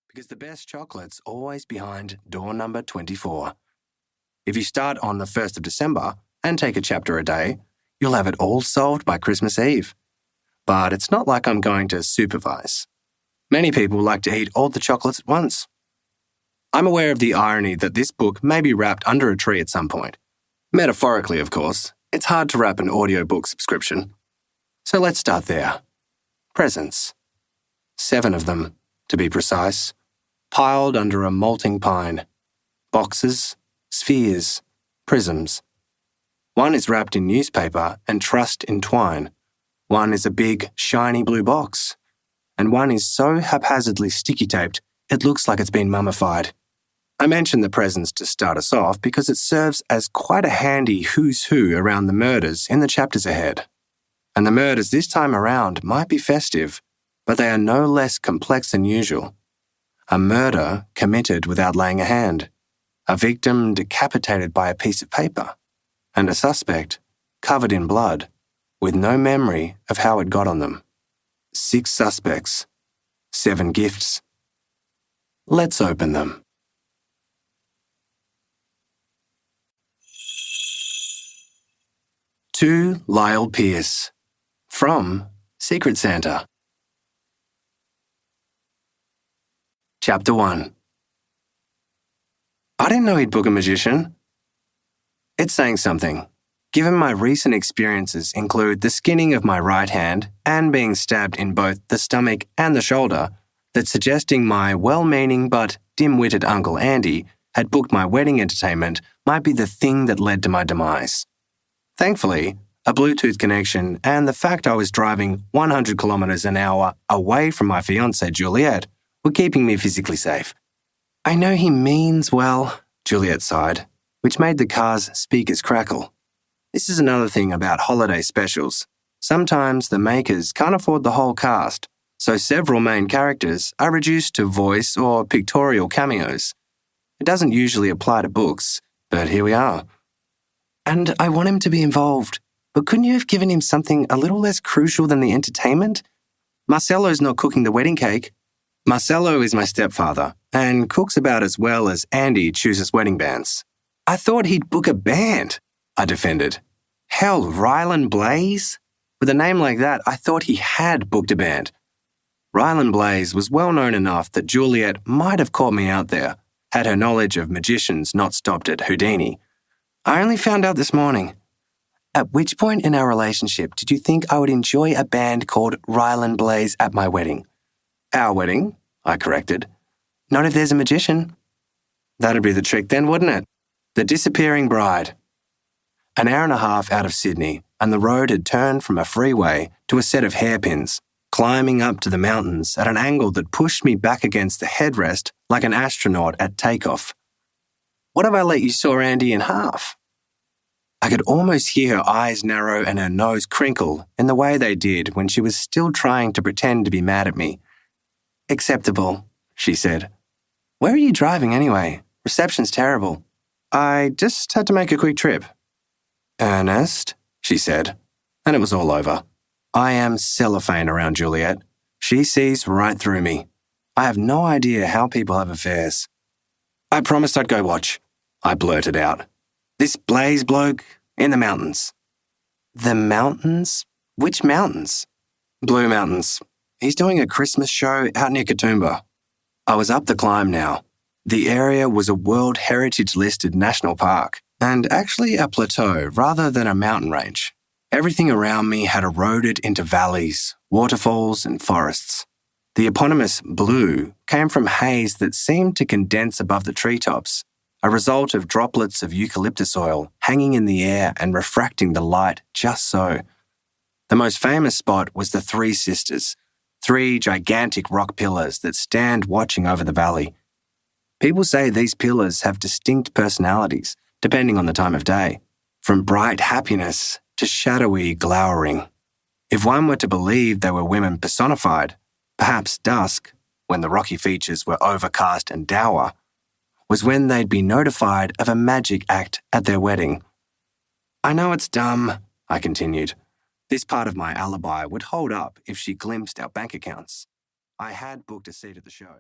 because the best chocolate's always behind door number 24. If you start on the 1st of December and take a chapter a day, you'll have it all solved by Christmas Eve. But it's not like I'm going to supervise. Many people like to eat all the chocolates at once. I'm aware of the irony that this book may be wrapped under a tree at some point. Metaphorically, of course, it's hard to wrap an audiobook subscription. So let's start there. Presents. 7 of them, to be precise, piled under a molting pine. Boxes, spheres, prisms. One is wrapped in newspaper and trussed in twine. One is a big, shiny blue box. And one is so haphazardly sticky-taped, it looks like it's been mummified. I mention the presents to start us off because it serves as quite a handy who's who around the murders in the chapters ahead. And the murders this time around might be festive, but they are no less complex than usual. A murder committed without laying a hand, a victim decapitated by a piece of paper, and a suspect covered in blood with no memory of how it got on them. 6 suspects, 7 gifts. Let's open them. To Lyle Pierce, from Secret Santa. Chapter 1. I didn't know he'd book a magician. It's saying something, given my recent experiences include the skinning of my right hand and being stabbed in both the stomach and the shoulder, that suggesting my well-meaning but dim-witted Uncle Andy had booked my wedding entertainment might be the thing that led to my demise. Thankfully, a Bluetooth connection and the fact I was driving 100 kilometers an hour away from my fiancée Juliet were keeping me physically safe. I know he means well, Juliet sighed, which made the car's speakers crackle. This is another thing about holiday specials. Sometimes the makers can't afford the whole cast, so several main characters are reduced to voice or pictorial cameos. It doesn't usually apply to books, but here we are. And I want him to be involved, but couldn't you have given him something a little less crucial than the entertainment? Marcello's not cooking the wedding cake. Marcello is my stepfather, and cooks about as well as Andy chooses wedding bands. I thought he'd book a band, I defended. Hell, Ryland Blaze? With a name like that, I thought he had booked a band. Ryland Blaze was well known enough that Juliet might have caught me out there, had her knowledge of magicians not stopped at Houdini. I only found out this morning. At which point in our relationship did you think I would enjoy a band called Ryland Blaze at my wedding? Our wedding, I corrected. Not if there's a magician. That'd be the trick then, wouldn't it? The disappearing bride. An hour and a half out of Sydney, and the road had turned from a freeway to a set of hairpins, climbing up to the mountains at an angle that pushed me back against the headrest like an astronaut at takeoff. What if I let you saw Andy in half? I could almost hear her eyes narrow and her nose crinkle in the way they did when she was still trying to pretend to be mad at me. Acceptable, she said. Where are you driving anyway? Reception's terrible. I just had to make a quick trip. Ernest, she said, and it was all over. I am cellophane around Juliet. She sees right through me. I have no idea how people have affairs. I promised I'd go watch, I blurted out. This Blaze bloke in the mountains. The mountains? Which mountains? Blue Mountains. He's doing a Christmas show out near Katoomba. I was up the climb now. The area was a World Heritage listed national park, and actually a plateau rather than a mountain range. Everything around me had eroded into valleys, waterfalls, and forests. The eponymous blue came from haze that seemed to condense above the treetops, a result of droplets of eucalyptus oil hanging in the air and refracting the light just so. The most famous spot was the Three Sisters, 3 gigantic rock pillars that stand watching over the valley. People say these pillars have distinct personalities, depending on the time of day, from bright happiness to shadowy glowering. If one were to believe they were women personified, perhaps dusk, when the rocky features were overcast and dour, was when they'd be notified of a magic act at their wedding. I know it's dumb, I continued. This part of my alibi would hold up if she glimpsed our bank accounts. I had booked a seat at the show.